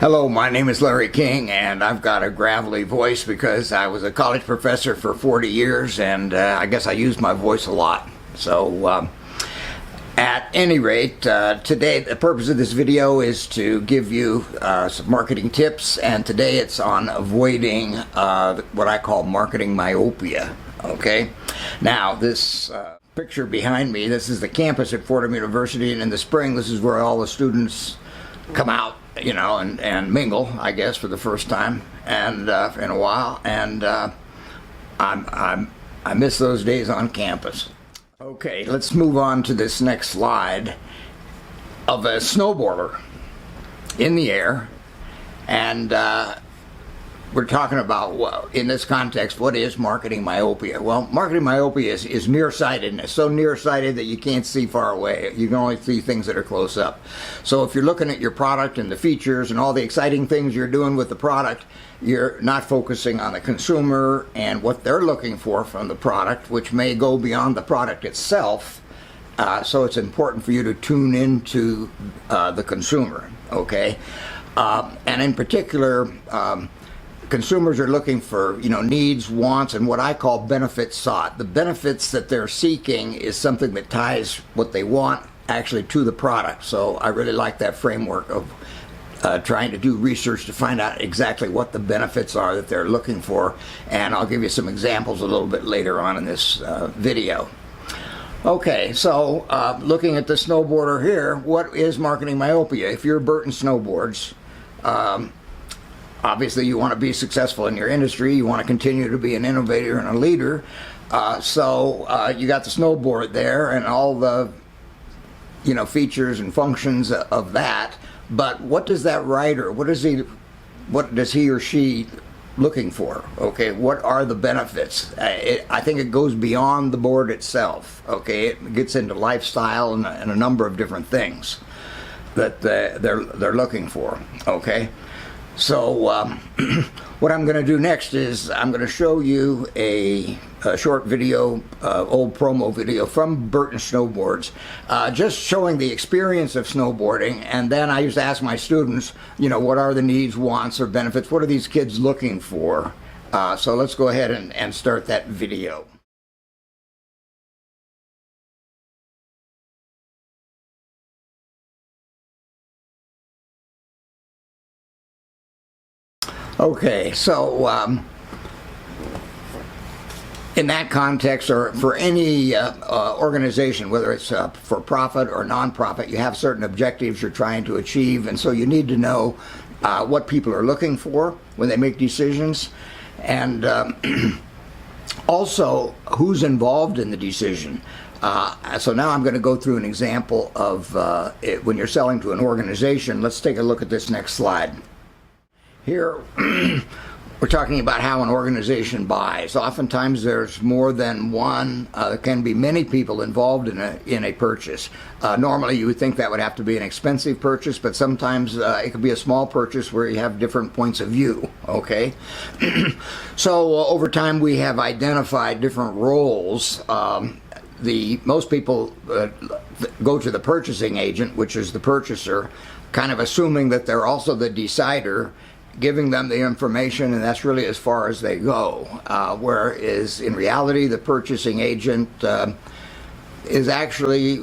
Hello, my name is Larry King, and I've got a gravelly voice because I was a college professor for 40 years, and I guess I use my voice a lot. So, at any rate, today the purpose of this video is to give you some marketing tips, and today it's on avoiding what I call marketing myopia. Okay? Now, this picture behind me, this is the campus at Fordham University, and in the spring, this is where all the students come out, you know, and mingle, I guess, for the first time and in a while, and I miss those days on campus. Okay, let's move on to this next slide of a snowboarder in the air, and we're talking about, well, in this context, what is marketing myopia? Well, marketing myopia is nearsightedness, so nearsighted that you can't see far away. You can only see things that are close up. So if you're looking at your product and the features and all the exciting things you're doing with the product, you're not focusing on the consumer and what they're looking for from the product, which may go beyond the product itself. So it's important for you to tune into the consumer, okay? And in particular, consumers are looking for, needs, wants, and what I call benefits sought. The benefits that they're seeking is something that ties what they want actually to the product. So I really like that framework of trying to do research to find out exactly what the benefits are that they're looking for. And I'll give you some examples a little bit later on in this video. Okay, so looking at the snowboarder here, what is marketing myopia? If you're Burton Snowboards, obviously, you want to be successful in your industry. You want to continue to be an innovator and a leader. So you got the snowboard there and all the, features and functions of that. But what does that rider? What does he or she looking for? Okay, what are the benefits? I think it goes beyond the board itself. Okay, it gets into lifestyle and a number of different things that they're looking for. Okay. So what I'm going to do next is I'm going to show you a short video, old promo video from Burton Snowboards, just showing the experience of snowboarding. And then I used to ask my students, what are the needs, wants, or benefits? What are these kids looking for? So let's go ahead and start that video. Okay, so in that context, or for any organization, whether it's for profit or non-profit, you have certain objectives you're trying to achieve, and so you need to know what people are looking for when they make decisions, and also who's involved in the decision. So now I'm going to go through an example of when you're selling to an organization. Let's take a look at this next slide. Here, we're talking about how an organization buys. Oftentimes there's more than one, there can be many people involved in a purchase. Normally you would think that would have to be an expensive purchase, but sometimes it could be a small purchase where you have different points of view, okay? So over time we have identified different roles. Most people go to the purchasing agent, which is the purchaser, kind of assuming that they're also the decider, giving them the information, and that's really as far as they go. Whereas in reality, the purchasing agent is actually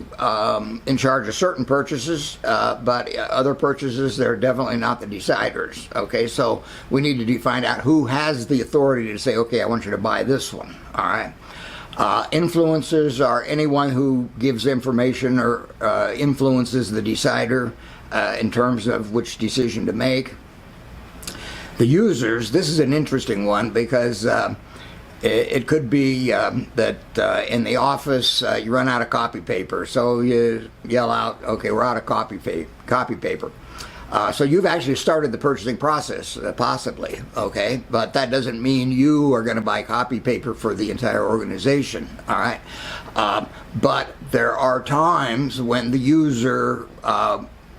in charge of certain purchases, but other purchases, they're definitely not the deciders. Okay, so we need to find out who has the authority to say, okay, I want you to buy this one. All right. Influencers are anyone who gives information or influences the decider in terms of which decision to make. The users, this is an interesting one because it could be that in the office you run out of copy paper, so you yell out, okay, we're out of copy paper. So you've actually started the purchasing process, possibly, okay? But that doesn't mean you are going to buy copy paper for the entire organization, all right? But there are times when the user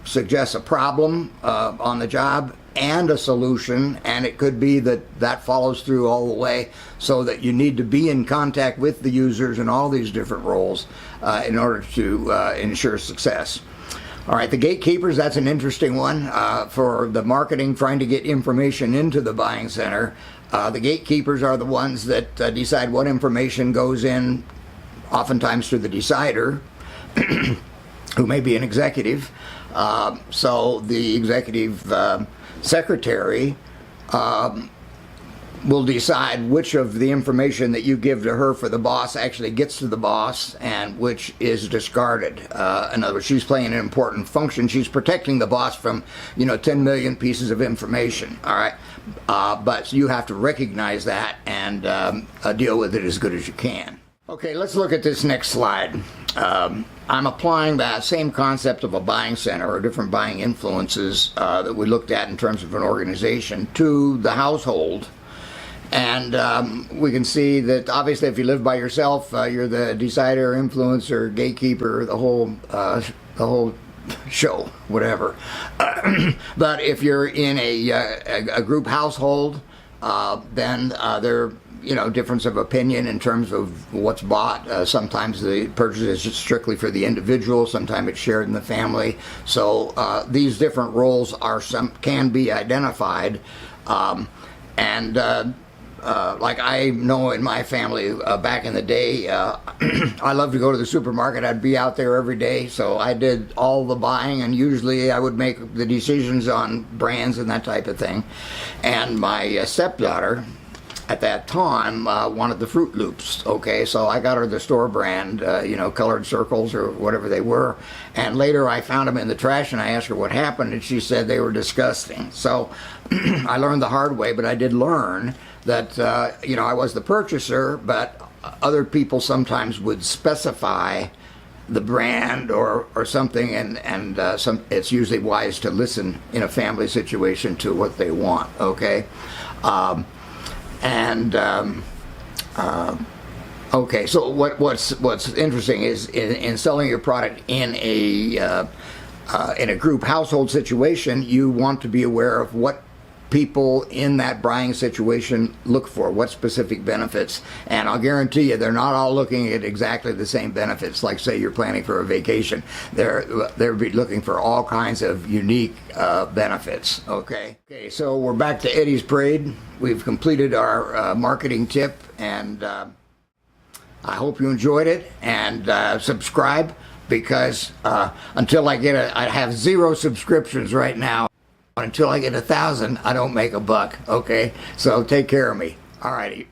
suggests a problem on the job and a solution, and it could be that follows through all the way, so that you need to be in contact with the users in all these different roles in order to ensure success. All right, the gatekeepers, that's an interesting one for the marketing, trying to get information into the buying center. The gatekeepers are the ones that decide what information goes in, oftentimes to the decider, who may be an executive. So the executive secretary will decide which of the information that you give to her for the boss actually gets to the boss and which is discarded. In other words, she's playing an important function. She's protecting the boss from, 10 million pieces of information. All right, but you have to recognize that and deal with it as good as you can. Okay, let's look at this next slide. I'm applying that same concept of a buying center or different buying influences that we looked at in terms of an organization to the household. And we can see that obviously if you live by yourself, you're the decider, influencer, gatekeeper, the whole show, whatever. But if you're in a group household, then there difference of opinion in terms of what's bought. Sometimes the purchase is just strictly for the individual. Sometimes it's shared in the family. So these different roles can be identified, like I know in my family back in the day, I loved to go to the supermarket. I'd be out there every day, so I did all the buying, and usually I would make the decisions on brands and that type of thing. And my stepdaughter at that time wanted the Fruit Loops. Okay, so I got her the store brand, colored circles or whatever they were. And later I found them in the trash, and I asked her what happened, and she said they were disgusting. So I learned the hard way, but I did learn that I was the purchaser, but other people sometimes would specify the brand or something, and it's usually wise to listen in a family situation to what they want. Okay. Okay, so what's interesting is in selling your product in a group household situation, you want to be aware of what people in that buying situation look for, what specific benefits. And I'll guarantee you they're not all looking at exactly the same benefits. Like say you're planning for a vacation, they'll be looking for all kinds of unique benefits. Okay, so we're back to Eddie's Parade. We've completed our marketing tip, and I hope you enjoyed it, and subscribe, because until I have 0 subscriptions right now. Until I get 1,000, I don't make a buck. Okay, so take care of me. All righty.